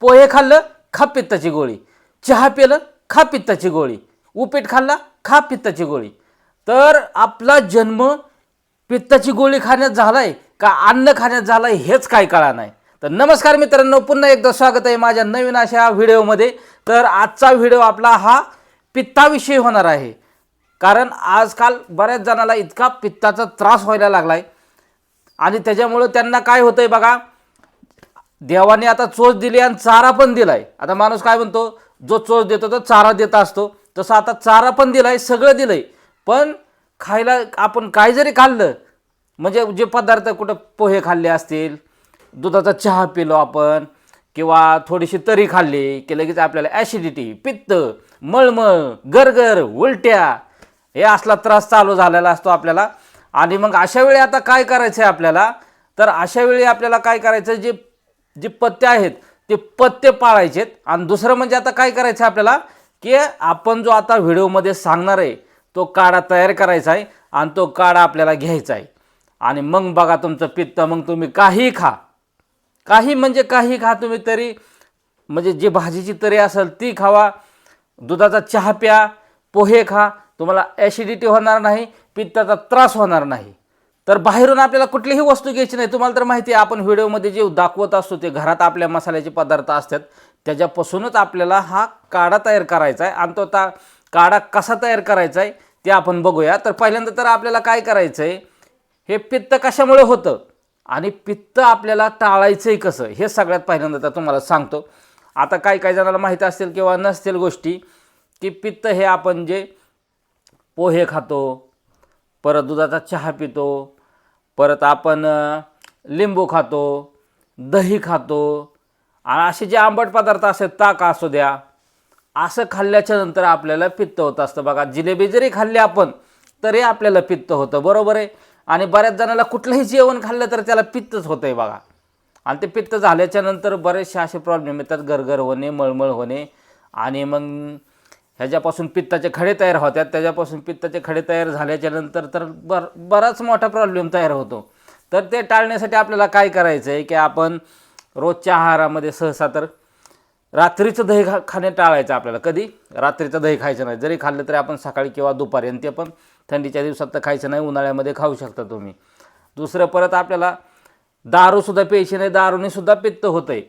पोहे खाल्लं खा पित्ताची गोळी, चहा पिलं खा पित्ताची गोळी, उपीट खाल्ला खा पित्ताची गोळी. तर आपला जन्म पित्ताची गोळी खाण्यात झालाय का अन्न खाण्यात झालाय हेच काय कळा नाही. तर नमस्कार मित्रांनो, पुन्हा एकदा स्वागत आहे माझ्या नवीन अशा व्हिडिओमध्ये. तर आजचा व्हिडिओ आपला हा पित्ताविषयी होणार आहे. कारण आजकाल बऱ्याच जणाला इतका पित्ताचा त्रास व्हायला लागलाय आणि त्याच्यामुळे त्यांना काय होतंय बघा, देवाने आता चोच दिली आणि चारा पण दिलाय. आता माणूस काय म्हणतो, जो चोच देतो तो चारा देत असतो, तसं आता चारा पण दिलाय, सगळं दिलंय. पण खायला आपण काय जरी खाल्लं, म्हणजे जे पदार्थ, कुठं पोहे खाल्ले असतील, दुधाचा चहा पिलो आपण, किंवा थोडीशी तरी खाल्ली की लगेच आपल्याला ॲसिडिटी, पित्त, मळमळ, गरगर, उलट्या हे असला त्रास चालू झालेला असतो आपल्याला. आणि मग अशा वेळी आता काय करायचं आहे आपल्याला, तर अशा वेळी आपल्याला काय करायचं, जे पथ्य आहेत ते पथ्य पाळायचेत. आणि दुसरं म्हणजे आता काय करायचं आपल्याला, की आपण जो आता व्हिडिओमध्ये सांगणार आहे तो काढा तयार करायचा आहे आणि तो काढा आपल्याला घ्यायचा आहे. आणि मग बघा तुमचं पित्त, मग तुम्ही काही खा, काही म्हणजे काही खा तुम्ही, तरी म्हणजे जी भाजीची तरी असेल ती खावा, दुधाचा चहा प्या, पोहे खा, तुम्हाला ॲसिडिटी होणार नाही, पित्ताचा त्रास होणार नाही. तर बाहेरून आपल्याला कुठलीही वस्तू घ्यायची नाही. तुम्हाला तर माहिती आहे, आपण व्हिडिओमध्ये जे दाखवत असतो ते घरात आपल्या मसाल्याचे पदार्थ असतात त्याच्यापासूनच आपल्याला हा काढा तयार करायचा आहे. आणि तो काढा कसा तयार करायचा आहे ते आपण बघूया. तर पहिल्यांदा तर आपल्याला काय करायचं आहे, हे पित्त कशामुळे होतं आणि पित्त आपल्याला टाळायचं आहे कसं, हे सगळ्यात पहिल्यांदा तर तुम्हाला सांगतो. आता काही जणांना माहीत असतील किंवा नसतील गोष्टी, की पित्त हे आपण जे पोहे खातो, परत दुधाचा चहा पितो, परत आपण लिंबू खातो, दही खातो, आणि असे जे आंबट पदार्थ असतात, ताक असू द्या, असं खाल्ल्याच्या नंतर आपल्याला पित्त होत असतं. बघा, जिलेबी जरी खाल्ली आपण तरी आपल्याला पित्त होतं, बरोबर आहे. आणि बऱ्याच जणाला कुठलंही जेवण खाल्लं तर त्याला पित्तच होतं आहे बघा. आणि ते पित्त झाल्याच्या नंतर बरेचसे असे प्रॉब्लेम येतात, गरगर होणे, मळमळ होणे, आणि मग ह्याच्यापासून पित्ताचे खडे तयार होतात. त्याच्यापासून पित्ताचे खडे तयार झाल्याच्या नंतर तर बराच मोठा प्रॉब्लेम तयार होतो. तर ते टाळण्यासाठी आपल्याला काय करायचं आहे, की आपण रोजच्या आहारामध्ये सहसा तर रात्रीचं दही खाणे टाळायचं आपल्याला. कधी रात्रीचं दही खायचं नाही, जरी खाल्लं तरी आपण सकाळी किंवा दुपारी, आणि ते पण थंडीच्या दिवसात तर खायचं नाही, उन्हाळ्यामध्ये खाऊ शकता तुम्ही. दुसरं, परत आपल्याला दारूसुद्धा प्यायची नाही, दारूनीसुद्धा पित्त होतं आहे,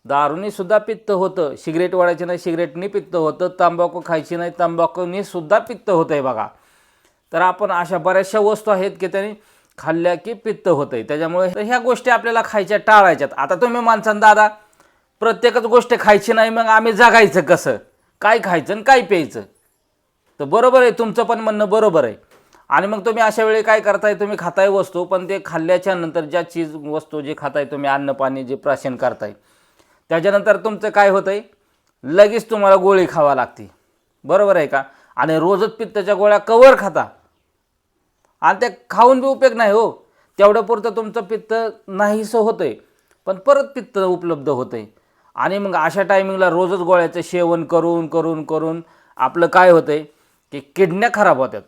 दारूनीसुद्धा पित्त होतं. सिगरेट ओढायची नाही, सिगरेटनी पित्त होतं. तंबाखू खायची नाही, तंबाखूनीसुद्धा पित्त होतं आहे बघा. तर आपण अशा बऱ्याचशा वस्तू आहेत की त्यांनी खाल्ल्या की पित्त होतं आहे. त्याच्यामुळे ह्या गोष्टी आपल्याला खायच्या टाळायच्यात. आता तुम्ही माणसानं, दादा प्रत्येकच गोष्ट खायची नाही, मग आम्ही जगायचं कसं, काय खायचं आणि काय प्यायचं. तर बरोबर आहे, तुमचं पण म्हणणं बरोबर आहे. आणि मग तुम्ही अशा वेळी काय करताय, तुम्ही खाताय वस्तू, पण ते खाल्ल्याच्या नंतर ज्या चीज वस्तू जे खाताय तुम्ही, अन्न पाणी जे प्राशन करताय, त्याच्यानंतर तुमचं काय होतं आहे, लगेच तुम्हाला गोळी खावा लागते, बरोबर आहे का. आणि रोजच पित्ताच्या गोळ्या कवर खाता, आणि त्या खाऊन बी उपयोग नाही हो. तेवढं पुरतं तुमचं पित्त नाहीसं होतं आहे, पण परत पित्त उपलब्ध होतं आहे. आणि मग अशा टायमिंगला रोजच गोळ्याचं सेवन करून करून करून आपलं काय होतं आहे, की किडन्या खराब होतात,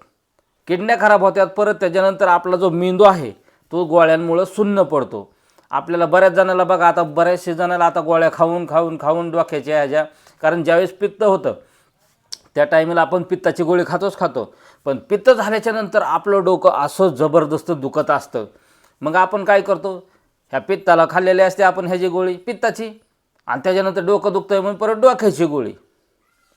किडन्या खराब होतात. परत त्याच्यानंतर आपला जो मेंदू आहे तो गोळ्यांमुळं सुन्न पडतो. आपल्याला बऱ्याच जणाला बघा, आता बऱ्याचशे जणाला आता गोळ्या खाऊन खाऊन खाऊन डोक्याच्या ह्याच्या, कारण ज्यावेळेस पित्त होतं त्या टायमिंगला आपण पित्ताची गोळी खातो, पण पित्त झाल्याच्या नंतर आपलं डोकं असं जबरदस्त दुखत असतं. मग आपण काय करतो, ह्या पित्ताला खाल्लेली असते आपण ह्याची गोळी पित्ताची, आणि त्याच्यानंतर डोकं दुखतं आहे म्हणून परत डोक्याची गोळी,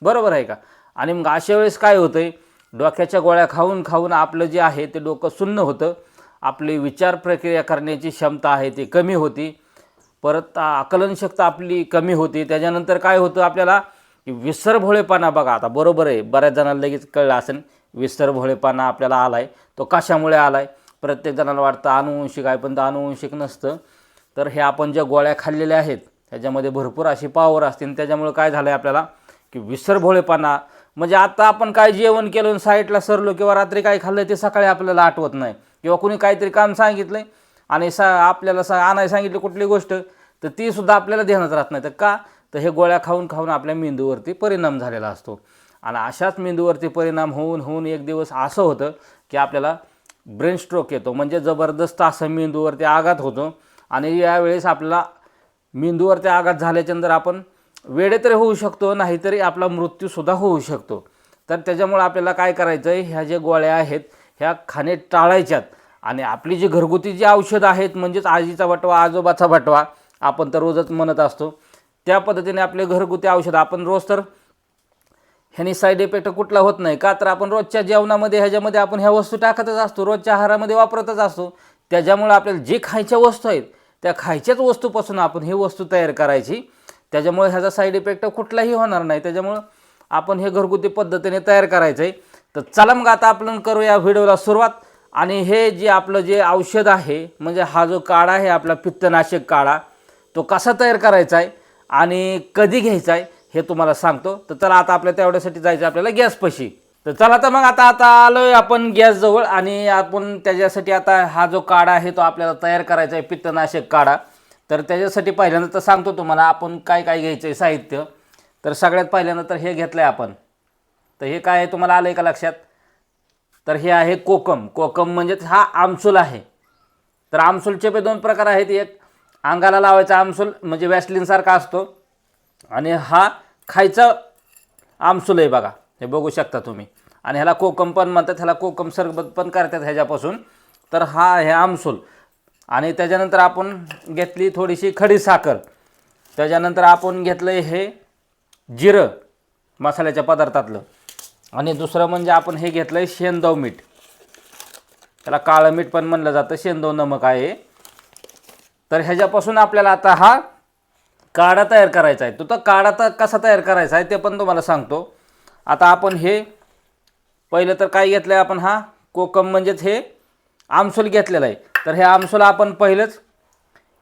बरोबर आहे का. आणि मग अशा वेळेस काय होतं आहे, डोक्याच्या गोळ्या खाऊन खाऊन आपलं जे आहे ते डोकं सुन्न होतं, आपली विचार प्रक्रिया करण्याची क्षमता आहे ती कमी होती, परत आकलनशक्ती आपली कमी होती. त्याच्यानंतर काय होतं आपल्याला, की विसरभोळेपणा. बघा आता बरोबर आहे, बऱ्याच जणांना लगेच कळलं असेल विसरभोळेपणा आपल्याला आला आहे. तो कशामुळे आला आहे, प्रत्येक जणाला वाटतं अनुवंशिक आहे, पण अनुवंशिक नसतं. तर हे आपण ज्या गोळ्या खाल्लेल्या आहेत त्याच्यामध्ये भरपूर अशी पॉवर असते, आणि त्याच्यामुळे काय झालं आहे आपल्याला, की विसरभोळेपणा. म्हणजे आता आपण काय जेवण केलं साईडला सरलो, किंवा रात्री काय खाल्लं ते सकाळी आपल्याला आठवत नाही, किंवा कुणी काहीतरी काम सांगितलं आहे आणि आपल्याला आणायला सांगितलं कुठली गोष्ट, तर तीसुद्धा आपल्याला ध्यानात राहत नाही. तर का, तर हे गोळ्या खाऊन खाऊन आपल्या मेंदूवरती परिणाम झालेला असतो. आणि अशाच मेंदूवरती परिणाम होऊन होऊन एक दिवस असं होतं की आपल्याला ब्रेन स्ट्रोक येतो, म्हणजे जबरदस्त असं मेंदूवरती आघात होतो. आणि यावेळेस आपल्याला मेंदूवरती आघात झाल्याच्यानंतर आपण वेडे तरी होऊ शकतो, नाहीतरी आपला मृत्यूसुद्धा होऊ शकतो. तर त्याच्यामुळे आपल्याला काय करायचं आहे, ह्या ज्या गोळ्या आहेत ह्या खाणे टाळायच्यात. आणि आपली जी घरगुती जी औषधं आहेत, म्हणजेच आजीचा बटवा, आजोबाचा बटवा आपण तर रोजच म्हणत असतो, त्या पद्धतीने आपले घरगुती औषधं आपण रोज, तर ह्यानी साईड इफेक्ट कुठला होत नाही का, तर आपण रोजच्या जेवणामध्ये ह्याच्यामध्ये आपण ह्या वस्तू टाकतच असतो, रोजच्या आहारामध्ये वापरतच असतो. त्याच्यामुळे आपल्याला जे खायच्या वस्तू आहेत त्या खायच्याच वस्तूपासून आपण ही वस्तू तयार करायची. त्याच्यामुळे ह्याचा साईड इफेक्ट कुठलाही होणार नाही. त्याच्यामुळं आपण हे घरगुती पद्धतीने तयार करायचं आहे. तर चला मग आता आपण करूया व्हिडिओला सुरुवात. आणि हे जे आपलं जे औषध आहे, म्हणजे हा जो काढा आहे आपला पित्तनाशक काढा, तो कसा तयार करायचा आहे आणि कधी घ्यायचा आहे हे तुम्हाला सांगतो. तर चला आता आपल्या तेवढ्यासाठी जायचं आपल्याला गॅसपाशी. तर चला तर मग आता आलोय आपण गॅसजवळ आणि आपण त्याच्यासाठी आता हा जो काढा आहे तो आपल्याला तयार करायचा आहे, पित्तनाशक काढा. तर त्याच्यासाठी पहिल्यांदा तर सांगतो तुम्हाला आपण काय काय घ्यायचं आहे साहित्य. तर सगळ्यात पहिल्यांदा तर हे घेतलं आहे आपण. तर हे काय आहे तुम्हाला आलं आहे का लक्षात? तर हे आहे कोकम. कोकम म्हणजेच हा आमसूल आहे. तर आमसूलचे पण दोन प्रकार आहेत. एक अंगाला लावायचा आमसूल म्हणजे वॅसलिनसारखा असतो, आणि हा खायचा आमसूल आहे बघा, हे बघू शकता तुम्ही. आणि ह्याला कोकम पण म्हणतात, ह्याला कोकम सरबत पण करतात ह्याच्यापासून. तर हा हे आमसूल. आणि त्याच्यानंतर आपण घेतली थोडीशी खडी साखर. त्याच्यानंतर आपण घेतलं हे जिरं मसाल्याच्या पदार्थातलं. आणि दुसरं म्हणजे आपण हे घेतलं आहे शेंदव मीठ. त्याला काळं मीठ पण म्हणलं जातं, शेंदव नमक आहे. तर ह्याच्यापासून आपल्याला आता हा काढा तयार करायचा आहे. तो काढा तर कसा तयार करायचा आहे ते पण तुम्हाला सांगतो. आता आपण हे पहिलं तर काय घेतलं आहे आपण, हा कोकम म्हणजेच हे आमसूल घेतलेलं आहे. तर हे आमसूल आपण पहिलंच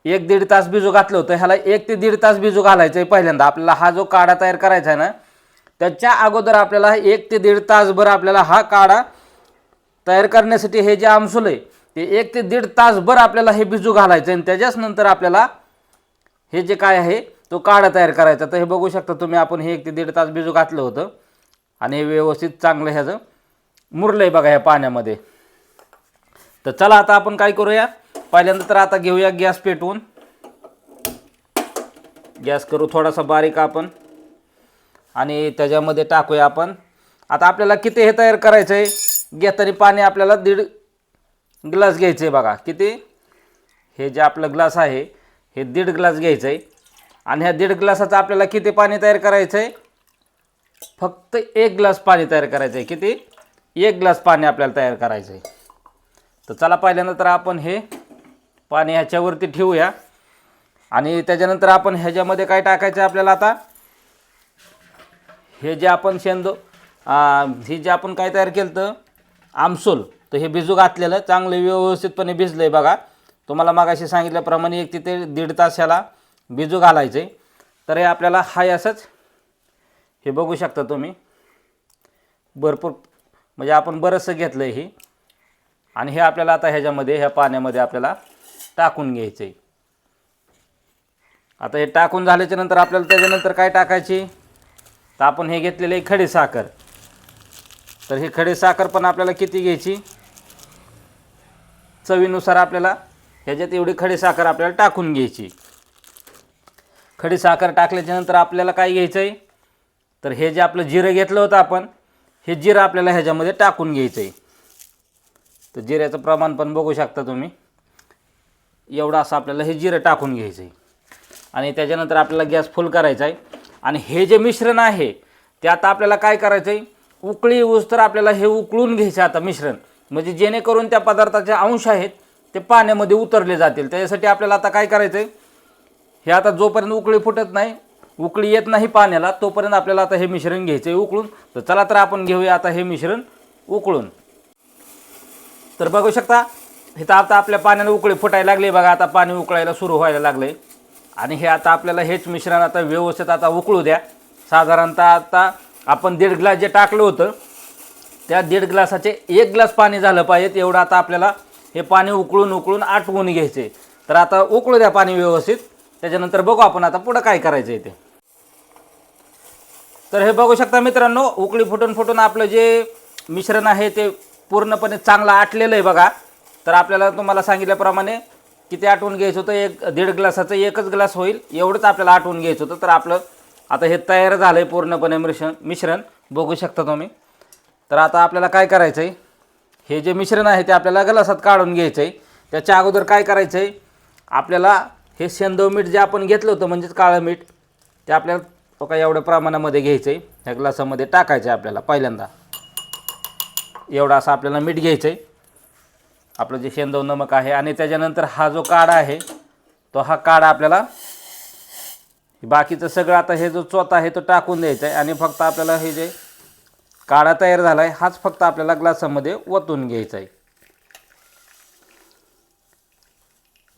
1-1.5 तास भिजू घातलं होतं. ह्याला 1 ते 1.5 तास भिजू घालायचं आहे पहिल्यांदा. आपल्याला हा जो काढा तयार करायचा आहे ना, त्याच्या अगोदर आपल्याला 1 ते 1.5 तासभर आपल्याला हा काढा तयार करण्यासाठी हे जे आमसूल आहे ते 1 ते 1.5 तासभर आपल्याला हे भिजू घालायचं आहे. आणि त्याच्याच नंतर आपल्याला हे जे काय आहे तो काढा तयार करायचा. तर हे बघू शकता तुम्ही, आपण हे 1 ते 1.5 तास भिजू घातलं होतं आणि हे व्यवस्थित चांगलं ह्याचं मुरलं आहे बघा ह्या पाण्यामध्ये. तर चला आता आपण काय करूया, पहिल्यांदा तर आता घेऊया गॅस पेटवून. गॅस करू थोडासा बारीक आपण आणि त्याच्यामध्ये टाकूया आपण. आता आपल्याला किती हे तयार करायचं आहे, घेताना पाणी आपल्याला 1.5 ग्लास घ्यायचं आहे बघा. किती, हे जे आपलं ग्लास आहे हे 1.5 ग्लास घ्यायचं आहे. आणि ह्या 1.5 ग्लासाचं आपल्याला किती पाणी तयार करायचं आहे, फक्त 1 ग्लास पाणी तयार करायचं आहे. किती, 1 ग्लास पाणी आपल्याला तयार करायचं आहे. तर चला पहिल्यांदा तर आपण हे पाणी ह्याच्यावरती ठेवूया. आणि त्याच्यानंतर आपण ह्याच्यामध्ये काय टाकायचं आहे आपल्याला, आता हे जे आपण हे जे आपण काय तयार केलं तर आमसूल, तर हे भिजू घातलेलं चांगलं व्यवस्थितपणे भिजलं आहे बघा. तुम्हाला मागाशी सांगितल्याप्रमाणे 1 ते 1.5 तास ह्याला भिजू घालायचं आहे. तर हे आपल्याला हाय असंच हे बघू शकता तुम्ही, भरपूर म्हणजे आपण बरंचसं घेतलं आहे हे. आणि हे आपल्याला आता ह्याच्यामध्ये ह्या पाण्यामध्ये आपल्याला टाकून घ्यायचं आहे. आता हे टाकून झाल्याच्या नंतर आपल्याला त्याच्यानंतर काय टाकायची, तर आपण हे घेतलेलं आहे खडी साखर. तर ही खडी साखर पण आपल्याला किती घ्यायची, चवीनुसार आपल्याला ह्याच्यात एवढी खडी साखर आपल्याला टाकून घ्यायची. खडी साखर टाकल्याच्या नंतर आपल्याला काय घ्यायचं आहे, तर हे जे आपलं जिरं घेतलं होतं आपण, हे जिरं आपल्याला ह्याच्यामध्ये टाकून घ्यायचं आहे. तर जिऱ्याचं प्रमाण पण बघू शकता तुम्ही, एवढं असं आपल्याला हे जिरं टाकून घ्यायचं आहे. आणि त्याच्यानंतर आपल्याला गॅस फुल करायचा आहे. आणि हे जे मिश्रण आहे ते आता आपल्याला काय करायचं आहे, उकळी येऊस तर आपल्याला हे उकळून घ्यायचं आता मिश्रण, म्हणजे जेणेकरून त्या पदार्थाचे अंश आहेत ते पाण्यामध्ये उतरले जातील. त्याच्यासाठी आपल्याला आता काय करायचं आहे, हे आता जोपर्यंत उकळी फुटत नाही, उकळी येत नाही पाण्याला, तोपर्यंत आपल्याला आता हे मिश्रण घ्यायचं आहे उकळून. तर चला तर आपण घेऊया आता हे मिश्रण उकळून. तर बघू शकता इथं आता आपल्या पाण्याला उकळी फुटायला लागली बघा. आता पाणी उकळायला सुरू व्हायला लागले. आणि हे आता आपल्याला हेच मिश्रण आता व्यवस्थित आता उकळू द्या. साधारणतः आता आपण 1.5 ग्लास जे टाकलं होतं त्या 1.5 ग्लासाचे 1 ग्लास पाणी झालं पाहिजे, एवढं आता आपल्याला हे पाणी उकळून आटवून घ्यायचे. तर आता उकळू द्या पाणी व्यवस्थित. त्याच्यानंतर बघू आपण आता पुढं काय करायचं आहे ते. तर हे बघू शकता मित्रांनो, उकळी फुटून आपलं जे मिश्रण आहे ते पूर्णपणे चांगलं आटलेलं आहे बघा. तर आपल्याला तुम्हाला सांगितल्याप्रमाणे किती आटवून घ्यायचं होतं, 1-1.5 ग्लासाचं 1च ग्लास होईल एवढंच आपल्याला आटवून घ्यायचं होतं. तर आपलं आता हे तयार झालं आहे पूर्णपणे मिश्रण बघू शकता तुम्ही. तर आता आपल्याला काय करायचं आहे, हे जे मिश्रण आहे ते आपल्याला ग्लासात काढून घ्यायचं आहे. त्याच्या अगोदर काय करायचं आहे, आपल्याला हे सेंधव मीठ जे आपण घेतलं होतं म्हणजेच काळं मीठ, ते आपल्याला काय एवढ्या प्रमाणामध्ये घ्यायचं आहे. ह्या ग्लासामध्ये टाकायचं आहे आपल्याला. पहिल्यांदा एवढं असं आपल्याला मीठ घ्यायचं आहे, आपलं जे सेंधव नमक आहे. आणि त्याच्यानंतर हा जो काढा आहे तो हा काढा आपल्याला बाकीचं सगळं आता हे जो चोथा आहे तो टाकून द्यायचा आहे. आणि फक्त आपल्याला हे जे काढा तयार झाला आहे हाच फक्त आपल्याला ग्लासामध्ये ओतून घ्यायचा आहे.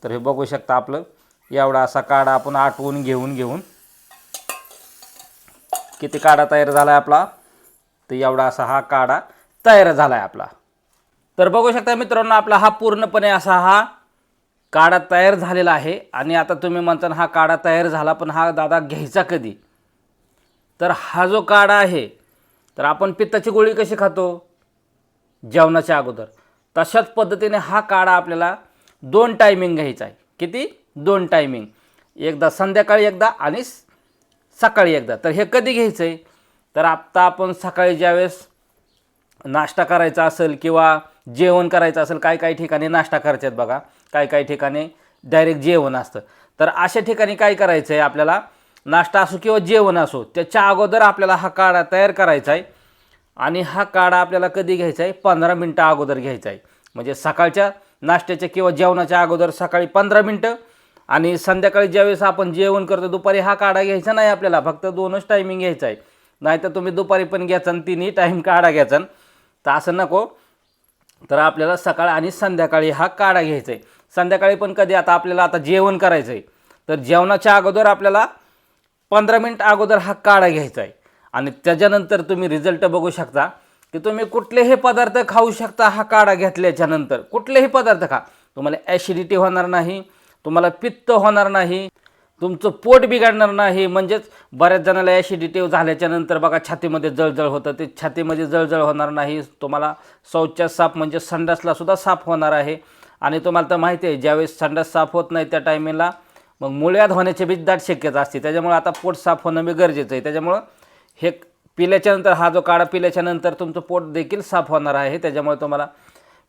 तर हे बघू शकता आपलं एवढा असा काढा आपण आटवून घेऊन किती काढा तयार झाला आहे आपला. तर एवढा असा हा काढा तयार झाला आहे आपला. तर बघू शकता मित्रांनो, आपला हा पूर्णपणे असा हा काढा तयार झालेला आहे. आणि आता तुम्ही म्हणता हा काढा तयार झाला, पण हा दादा घ्यायचा कधी? तर हा जो काढा आहे, तर आपण पित्ताची गोळी कशी खातो जेवणाच्या अगोदर, तशाच पद्धतीने हा काढा आपल्याला 2 टायमिंग घ्यायचा आहे. किती? 2 टायमिंग. एकदा संध्याकाळी एकदा आणि सकाळी एकदा. तर हे कधी घ्यायचं आहे, तर आत्ता आपण सकाळी ज्यावेळेस नाश्ता करायचा असेल किंवा जेवण करायचं असेल, काही ठिकाणी नाश्ता करायचे बघा, काही ठिकाणी डायरेक्ट जेवण असतं. तर अशा ठिकाणी काय करायचं आहे, आपल्याला नाश्ता असो किंवा जेवण असो त्याच्या अगोदर आपल्याला हा काढा तयार करायचा आहे. आणि हा काढा आपल्याला कधी घ्यायचा आहे, 15 मिनटं अगोदर घ्यायचा आहे. म्हणजे सकाळच्या नाश्त्याच्या किंवा जेवणाच्या अगोदर सकाळी 15 मिनटं, आणि संध्याकाळी ज्यावेळेस आपण जेवण करतो दुपारी हा काढा घ्यायचा नाही आपल्याला, फक्त 2च टायमिंग घ्यायचा आहे. नाहीतर तुम्ही दुपारी पण घ्यायचा आणि 3ही टाईम काढा घ्यायचा, तर असं नको. तर आपल्याला सकाळ आणि संध्याकाळी हा काढा घ्यायचा आहे. संध्याकाळी पण कधी, आता आपल्याला आता जेवण करायचं आहे तर जेवणाच्या अगोदर आपल्याला 15 मिनिट अगोदर हा काढा घ्यायचा आहे. आणि त्याच्यानंतर तुम्ही रिझल्ट बघू शकता की तुम्ही कुठलेही पदार्थ खाऊ शकता. हा काढा घेतल्याच्यानंतर कुठलेही पदार्थ खा, तुम्हाला ॲसिडिटी होणार नाही, तुम्हाला पित्त होणार नाही, तुमचं पोट बिघडणार नाही. म्हणजेच बऱ्याच जणाला ॲसिडिटी झाल्याच्यानंतर बघा छातीमध्ये जळजळ होतं, ते छातीमध्ये जळजळ होणार नाही. तुम्हाला शौचास साफ म्हणजे संडासला सुद्धा साफ होणार आहे. आणि तुम्हाला तर माहिती आहे ज्यावेळेस संडास साफ होत नाही त्या टायमिंगला मग मुळ्यात होण्याची बी दाट शक्यता असते. त्याच्यामुळे आता पोट साफ होणं बी गरजेचं आहे. त्याच्यामुळं हे पिल्याच्यानंतर, हा जो काढा पिल्याच्यानंतर तुमचं पोट देखील साफ होणार आहे. त्याच्यामुळे तुम्हाला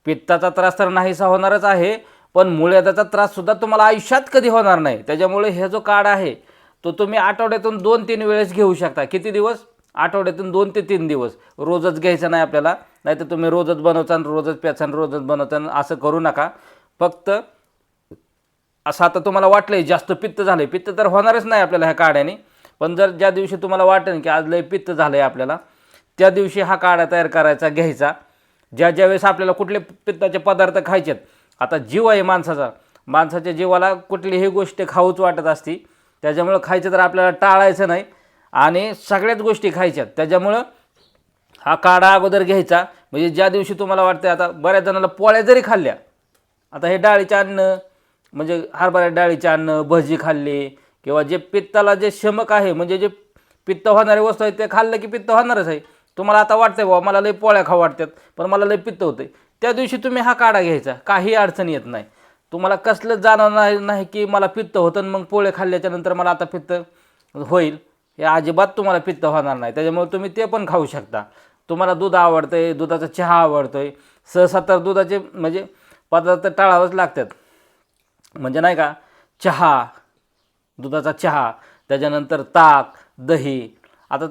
पित्ताचा त्रास तर नाहीसा होणारच आहे, पण मूळव्याधाचा त्राससुद्धा तुम्हाला आयुष्यात कधी होणार नाही. त्याच्यामुळे हे जो काढा आहे तो तुम्ही आठवड्यातून 2-3 वेळेस घेऊ शकता. किती दिवस? आठवड्यातून 2 ते 3 दिवस. रोजच घ्यायचं नाही आपल्याला, नाहीतर तुम्ही रोजच बनवता आणि रोजच प्याचा आणि रोजच बनवता, असं करू नका. फक्त असं आता तुम्हाला वाटलंय जास्त पित्त झालं, पित्त तर होणारच नाही आपल्याला ह्या काढ्याने, पण जर ज्या दिवशी तुम्हाला वाटेल की आज लय पित्त झालं आहे आपल्याला, त्या दिवशी हा काढा तयार करायचा, घ्यायचा. ज्यावेळेस आपल्याला कुठले पित्ताचे पदार्थ खायचेत, आता जीव आहे माणसाचा, माणसाच्या जीवाला कुठलीही गोष्ट खाऊच वाटत असती. त्याच्यामुळं खायचं तर आपल्याला टाळायचं नाही आणि सगळ्याच गोष्टी खायच्यात. त्याच्यामुळं हा काढा अगोदर घ्यायचा. म्हणजे ज्या दिवशी तुम्हाला वाटतं, आता बऱ्याच जणांना पोळ्या जरी खाल्ल्या, आता हे डाळीचे अन्न म्हणजे हरभरा डाळीचे अन्न, भजी खाल्ली किंवा जे पित्ताला जे शमक आहे म्हणजे जे पित्त होणारे वस्तू आहेत ते खाल्लं की पित्त होणारच आहे. तुम्हाला आता वाटतंय बाबा मला लय पोळ्या खाऊ वाटतात पण मला लय पित्त होते, त्या दिवशी तुम्ही हा काढा घ्यायचा, काही अडचण येत नाही. तुम्हाला कसलंच जाणवणार नाही की मला पित्त होतं आणि मग पोळे खाल्ल्याच्या नंतर मला आता पित्त होईल, हे अजिबात तुम्हाला पित्त होणार नाही. त्याच्यामुळे तुम्ही ते पण खाऊ शकता. तुम्हाला दूध आवडतंय, दुधाचा चहा आवडतोय, सहसा तर दुधाचे म्हणजे पदार्थ टाळावंच लागतात. म्हणजे नाही का, चहा, दुधाचा चहा, त्याच्यानंतर ताक, दही, आता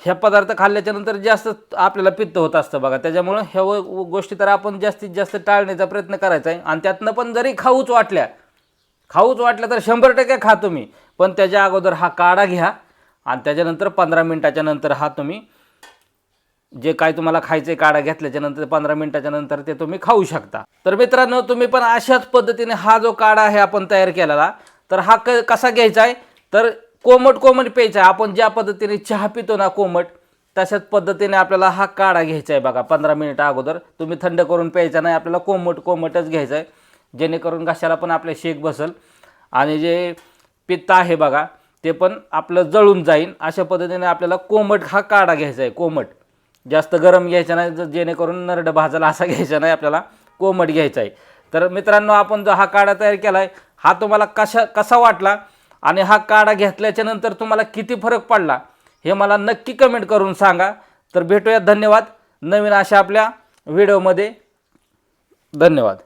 ह्या पदार्थ खाल्ल्याच्यानंतर जास्त आपल्याला पित्त होत असतं बघा. त्याच्यामुळं ह्या गोष्टी तर आपण जास्तीत जास्त टाळण्याचा प्रयत्न करायचा आहे. आणि त्यातनं पण जरी खाऊच वाटल्या तर 100% खा तुम्ही, पण त्याच्या अगोदर हा काढा घ्या आणि त्याच्यानंतर 15 मिनिटाच्या नंतर हा तुम्ही जे काय तुम्हाला खायचं आहे काढा घेतल्याच्यानंतर 15 मिनिटाच्या नंतर ते तुम्ही खाऊ शकता. तर मित्रांनो, तुम्ही पण अशाच पद्धतीने हा जो काढा आहे आपण तयार केलेला, तर हा कसा घ्यायचा आहे, तर कोमट प्यायचा आहे. आपण ज्या पद्धतीने चहा पितो ना कोमट, तशाच पद्धतीने आपल्याला हा काढा घ्यायचा आहे बघा. 15 मिनिट अगोदर तुम्ही थंड करून प्यायचा नाही, आपल्याला कोमटच घ्यायचा आहे, जेणेकरून घशाला पण आपल्या शेक बसल आणि जे पित्त आहे बघा ते पण आपलं जळून जाईल. अशा पद्धतीने आपल्याला कोमट हा काढा घ्यायचा आहे. कोमट, जास्त गरम घ्यायचा नाही जेणेकरून नरड भाजायला असा घ्यायचा नाही, आपल्याला कोमट घ्यायचा आहे. तर मित्रांनो, आपण जो हा काढा तयार केला आहे हा तुम्हाला कसा वाटला आणि हा काढा घेतल्याच्या नंतर तुम्हाला किती फरक पडला हे मला नक्की कमेंट करून सांगा. तर भेटूया. धन्यवाद नवीन अशा आपल्या व्हिडिओमध्ये. धन्यवाद.